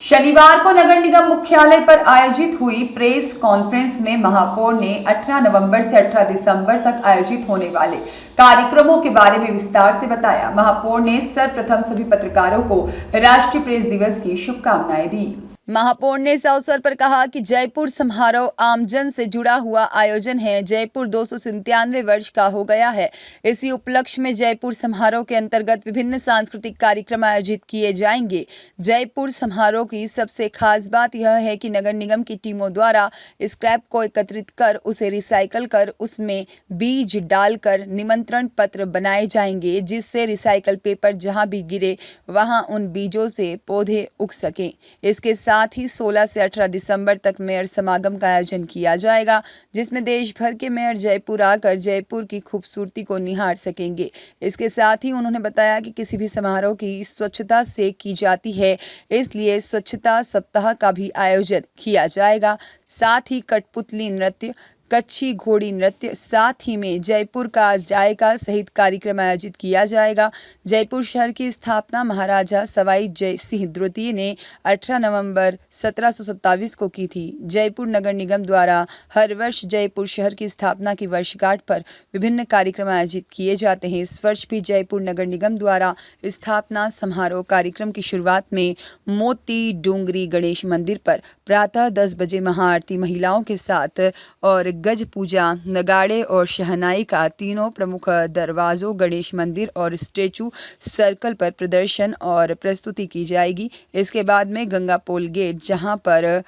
शनिवार को नगर निगम मुख्यालय पर आयोजित हुई प्रेस कॉन्फ्रेंस में महापौर ने 18 नवंबर से 18 दिसंबर तक आयोजित होने वाले कार्यक्रमों के बारे में विस्तार से बताया। महापौर ने सर्वप्रथम सभी पत्रकारों को राष्ट्रीय प्रेस दिवस की शुभकामनाएं दी। महापौर ने इस अवसर पर कहा कि जयपुर समारोह आमजन से जुड़ा हुआ आयोजन है। जयपुर 297 वर्ष का हो गया है। इसी उपलक्ष्य में जयपुर समारोह के अंतर्गत विभिन्न सांस्कृतिक कार्यक्रम आयोजित किए जाएंगे। जयपुर समारोह की सबसे खास बात यह है कि नगर निगम की टीमों द्वारा स्क्रैप को एकत्रित कर उसे रिसाइकल कर उसमें बीज डालकर निमंत्रण पत्र बनाए जाएंगे, जिससे रिसाइकल पेपर जहां भी गिरे वहां उन बीजों से पौधे उग सकें। इसके साथ ही 16 से 18 दिसंबर तक मेयर समागम का आयोजन किया जाएगा, जिसमें देश भर के मेयर जयपुर आकर जयपुर की खूबसूरती को निहार सकेंगे। इसके साथ ही उन्होंने बताया कि किसी भी समारोह की स्वच्छता से की जाती है, इसलिए स्वच्छता सप्ताह का भी आयोजन किया जाएगा। साथ ही कठपुतली नृत्य, कच्छी घोड़ी नृत्य, साथ ही में जयपुर का जायका सहित कार्यक्रम आयोजित किया जाएगा। जयपुर शहर की स्थापना महाराजा सवाई जय सिंह द्वितीय ने 18 नवंबर 1727 को की थी। जयपुर नगर निगम द्वारा हर वर्ष जयपुर शहर की स्थापना की वर्षगांठ पर विभिन्न कार्यक्रम आयोजित किए जाते हैं। इस वर्ष भी जयपुर नगर निगम द्वारा स्थापना समारोह कार्यक्रम की शुरुआत में मोती डोंगरी गणेश मंदिर पर प्रातः 10 बजे महाआरती महिलाओं के साथ और गज पूजा, नगाड़े और शहनाई का तीनों प्रमुख दरवाजों गणेश मंदिर और स्टेचू सर्कल पर प्रदर्शन और प्रस्तुति की जाएगी। इसके बाद में गंगा पोल गेट, जहां पर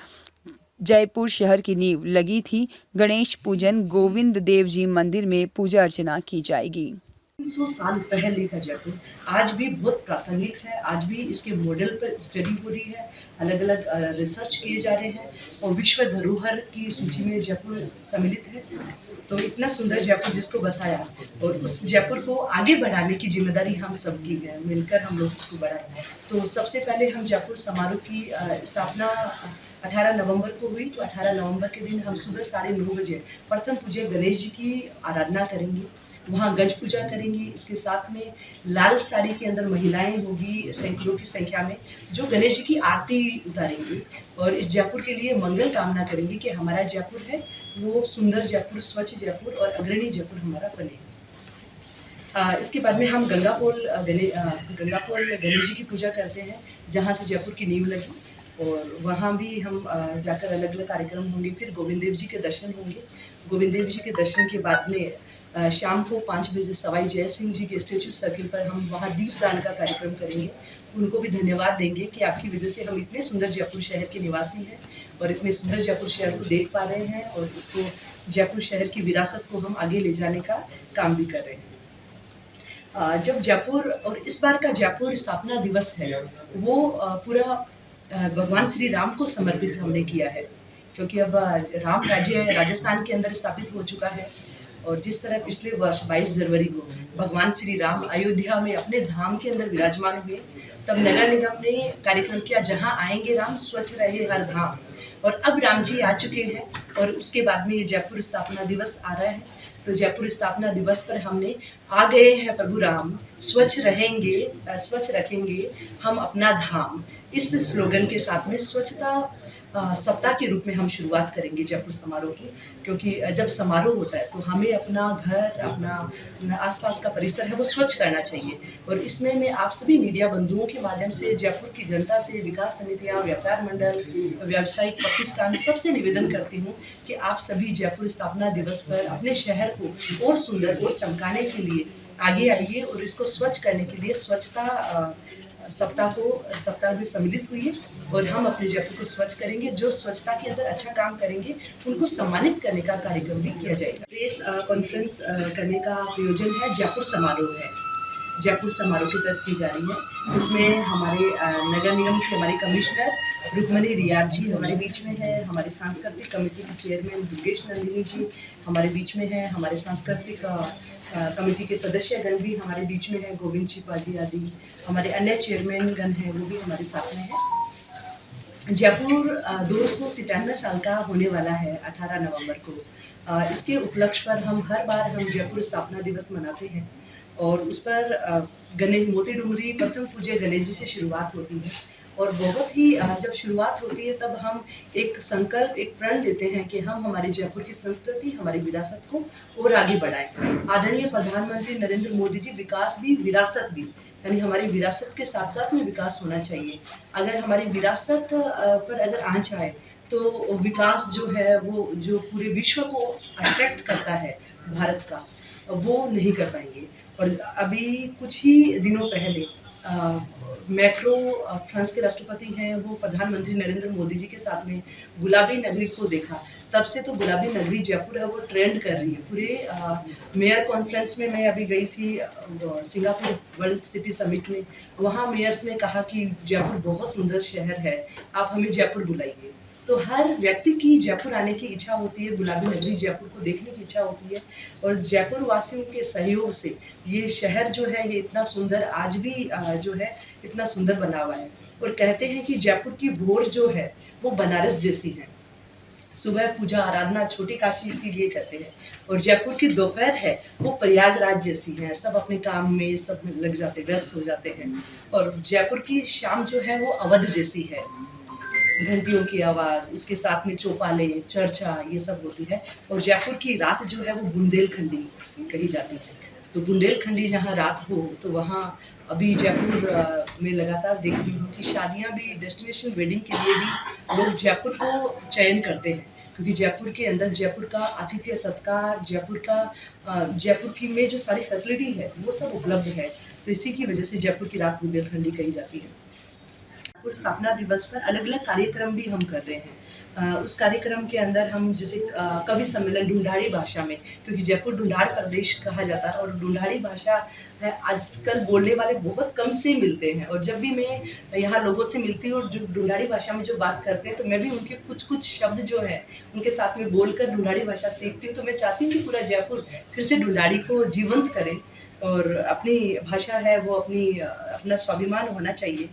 जयपुर शहर की नींव लगी थी, गणेश पूजन, गोविंद देव जी मंदिर में पूजा अर्चना की जाएगी। 300 साल पहले का जयपुर आज भी बहुत प्रासंगिक है। आज भी इसके मॉडल पर स्टडी हो रही है, अलग अलग रिसर्च किए जा रहे हैं और विश्व धरोहर की सूची में जयपुर सम्मिलित है। तो इतना सुंदर जयपुर जिसको बसाया और उस जयपुर को आगे बढ़ाने की जिम्मेदारी हम सबकी है, मिलकर हम लोग उसको बढ़ाएं। तो सबसे पहले हम जयपुर समारोह की स्थापना 18 नवंबर को हुई। तो 18 नवंबर के दिन हम सुबह 9:30 बजे प्रथम पूज्य गणेश जी की आराधना करेंगे, वहाँ गज पूजा करेंगे। इसके साथ में लाल साड़ी के अंदर महिलाएं होगी सैकड़ों की संख्या में, जो गणेश जी की आरती उतारेंगी और इस जयपुर के लिए मंगल कामना करेंगे कि हमारा जयपुर है वो सुंदर जयपुर, स्वच्छ जयपुर और अग्रणी जयपुर हमारा बने। इसके बाद में हम गंगा पोल गणेश जी की पूजा करते हैं, जहाँ से जयपुर की नींव लगी और वहाँ भी हम जाकर अलग अलग कार्यक्रम होंगे। फिर गोविंद देव जी के दर्शन होंगे। गोविंद देव जी के दर्शन के बाद में शाम को 5 बजे सवाई जय सिंह जी के स्टेचू सर्किल पर हम वहाँ दीपदान का कार्यक्रम करेंगे। उनको भी धन्यवाद देंगे कि आपकी वजह से हम इतने सुंदर जयपुर शहर के निवासी हैं और इतने सुंदर जयपुर शहर को देख पा रहे हैं और इसको जयपुर शहर की विरासत को हम आगे ले जाने का काम भी कर रहे हैं। जब जयपुर और इस बार का जयपुर स्थापना दिवस है वो पूरा भगवान श्री राम को समर्पित हमने किया है, क्योंकि अब राम राज्य राजस्थान के अंदर स्थापित हो चुका है। और जिस तरह पिछले वर्ष 22 जनवरी को भगवान श्री राम अयोध्या में अपने धाम के अंदर विराजमान हुए, तब नगर निगम ने कार्यक्रम किया जहां आएंगे राम, स्वच्छ रहे हर धाम। और अब राम जी आ चुके हैं और उसके बाद में ये जयपुर स्थापना दिवस आ रहा है। तो जयपुर स्थापना दिवस पर हमने आ गए हैं प्रभु राम, स्वच्छ रहेंगे, स्वच्छ रखेंगे हम अपना धाम, इस स्लोगन के साथ में स्वच्छता सप्ताह के रूप में हम शुरुआत करेंगे जयपुर समारोह की। क्योंकि जब समारोह होता है तो हमें अपना घर, अपना आसपास का परिसर है वो स्वच्छ करना चाहिए। और इसमें मैं आप सभी मीडिया बंधुओं के माध्यम से जयपुर की जनता से, विकास समितियाँ, व्यापार मंडल, व्यावसायिक प्रतिष्ठान सबसे निवेदन करती हूँ कि आप सभी जयपुर स्थापना दिवस पर अपने शहर को और सुंदर और चमकाने के लिए आगे आइए और इसको स्वच्छ करने के लिए स्वच्छता सप्ताह में सम्मिलित हुई और हम अपने जयपुर को स्वच्छ करेंगे। जो स्वच्छता के अंदर अच्छा काम करेंगे उनको सम्मानित करने का कार्यक्रम भी किया जाएगा। प्रेस कॉन्फ्रेंस करने का प्रयोजन है, जयपुर समारोह है, जयपुर समारोह के तहत की जा रही है। इसमें हमारे नगर निगम के हमारे कमिश्नर रुक्मणी रियार जी हमारे बीच में है, हमारे सांस्कृतिक कमेटी के चेयरमैन दुर्गेश नंदिनी जी हमारे बीच में है, हमारे सांस्कृतिक कमेटी के सदस्यगण भी हमारे बीच में है, गोविंद चिपाजी आदि हमारे अन्य चेयरमैन गण हैं वो भी हमारे साथ में है। जयपुर 297 साल का होने वाला है 18 नवंबर को। इसके उपलक्ष्य पर हम हर बार हम जयपुर स्थापना दिवस मनाते हैं और उस पर गणेश मोती डूंगरी प्रथम पूज्य गणेश जी से शुरुआत होती है और बहुत ही जब शुरुआत होती है तब हम एक संकल्प, एक प्रण लेते हैं कि हम हमारे जयपुर की संस्कृति, हमारी विरासत को और आगे बढ़ाएं। आदरणीय प्रधानमंत्री नरेंद्र मोदी जी, विकास भी विरासत भी, यानी हमारी विरासत के साथ साथ में विकास होना चाहिए। अगर हमारी विरासत पर अगर आँच आए तो विकास जो है वो जो पूरे विश्व को अट्रैक्ट करता है भारत का, वो नहीं कर पाएंगे। और अभी कुछ ही दिनों पहले मैक्रो फ्रांस के राष्ट्रपति हैं, वो प्रधानमंत्री नरेंद्र मोदी जी के साथ में गुलाबी नगरी को देखा। तब से तो गुलाबी नगरी जयपुर है वो ट्रेंड कर रही है पूरे मेयर कॉन्फ्रेंस में। मैं अभी गई थी सिंगापुर वर्ल्ड सिटी समिट में, वहाँ मेयर्स ने कहा कि जयपुर बहुत सुंदर शहर है, आप हमें जयपुर बुलाइए। तो हर व्यक्ति की जयपुर आने की इच्छा होती है, गुलाबी नगरी जयपुर को देखने की इच्छा होती है, और जयपुर वासियों के सहयोग से ये शहर जो है ये इतना सुंदर आज भी जो है इतना सुंदर बना हुआ है। और कहते हैं कि जयपुर की भोर जो है वो बनारस जैसी है। सुबह पूजा आराधना छोटी काशी इसीलिए कहते हैं, और जयपुर की दोपहर है वो प्रयागराज जैसी है। सब अपने काम में सब लग जाते, व्यस्त हो जाते हैं। और जयपुर की शाम जो है वो अवध जैसी है, घंटियों की आवाज़, उसके साथ में चौपाले, चर्चा, ये सब होती है। और जयपुर की रात जो है वो बुंदेलखंडी कही जाती है। तो बुंदेलखंडी जहाँ रात हो तो वहाँ अभी जयपुर में लगातार देख रही हूँ कि शादियाँ भी, डेस्टिनेशन वेडिंग के लिए भी लोग जयपुर को चयन करते हैं, क्योंकि जयपुर के अंदर जयपुर का आतिथ्य सत्कार, जयपुर की में जो सारी फैसिलिटी है वो सब उपलब्ध है। तो इसी की वजह से जयपुर की रात बुंदेलखंडी कही जाती है। जयपुर स्थापना दिवस पर अलग अलग कार्यक्रम भी हम कर रहे हैं। उस कार्यक्रम के अंदर हम जैसे कवि सम्मेलन ढूंढाड़ी भाषा में, क्योंकि जयपुर ढूंढाड़ प्रदेश कहा जाता है और ढूंढाड़ी भाषा है, आजकल बोलने वाले बहुत कम से मिलते हैं। और जब भी मैं यहाँ लोगों से मिलती हूँ और जो ढूंढाड़ी भाषा में जो बात करते हैं तो मैं भी उनके कुछ कुछ शब्द जो है उनके साथ में बोलकर ढूंढाड़ी भाषा सीखती हूँ। तो मैं चाहती हूँ कि पूरा जयपुर फिर से ढूंढाड़ी को जीवंत करे, और अपनी भाषा है वो अपना स्वाभिमान होना चाहिए।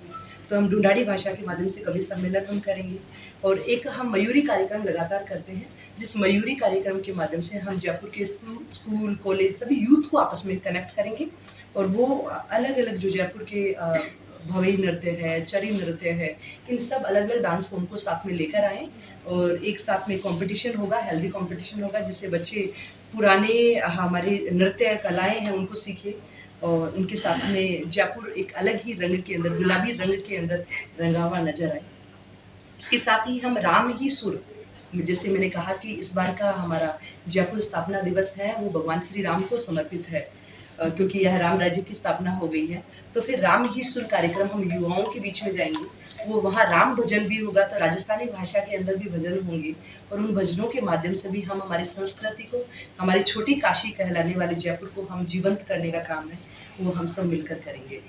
तो हम ढूंढाड़ी भाषा के माध्यम से कवि सम्मेलन हम करेंगे, और एक हम मयूरी कार्यक्रम लगातार करते हैं, जिस मयूरी कार्यक्रम के माध्यम से हम जयपुर के स्कूल, कॉलेज, सभी यूथ को आपस में कनेक्ट करेंगे। और वो अलग अलग जो जयपुर के भवई नृत्य है, चरी नृत्य है, इन सब अलग अलग डांस फॉर्म को साथ में लेकर आएँ, और एक साथ में कंपटीशन होगा, हेल्दी कंपटीशन होगा, जिससे बच्चे पुराने हमारे नृत्य कलाएँ हैं उनको सीखें, और उनके साथ में जयपुर एक अलग ही रंग के अंदर, गुलाबी रंग के अंदर रंगा हुआ नजर आए। इसके साथ ही हम राम ही सुर, जैसे मैंने कहा कि इस बार का हमारा जयपुर स्थापना दिवस है वो भगवान श्री राम को समर्पित है, क्योंकि यह राम राज्य की स्थापना हो गई है। तो फिर राम ही सुर कार्यक्रम हम युवाओं के बीच में जाएंगे, वो वहाँ राम भजन भी होगा, तो राजस्थानी भाषा के अंदर भी भजन होंगे, और उन भजनों के माध्यम से भी हम हमारी संस्कृति को, हमारी छोटी काशी कहलाने वाले जयपुर को हम जीवंत करने का काम है वो हम सब मिलकर करेंगे।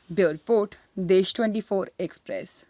ब्यूरो रिपोर्ट, देश 24 एक्सप्रेस।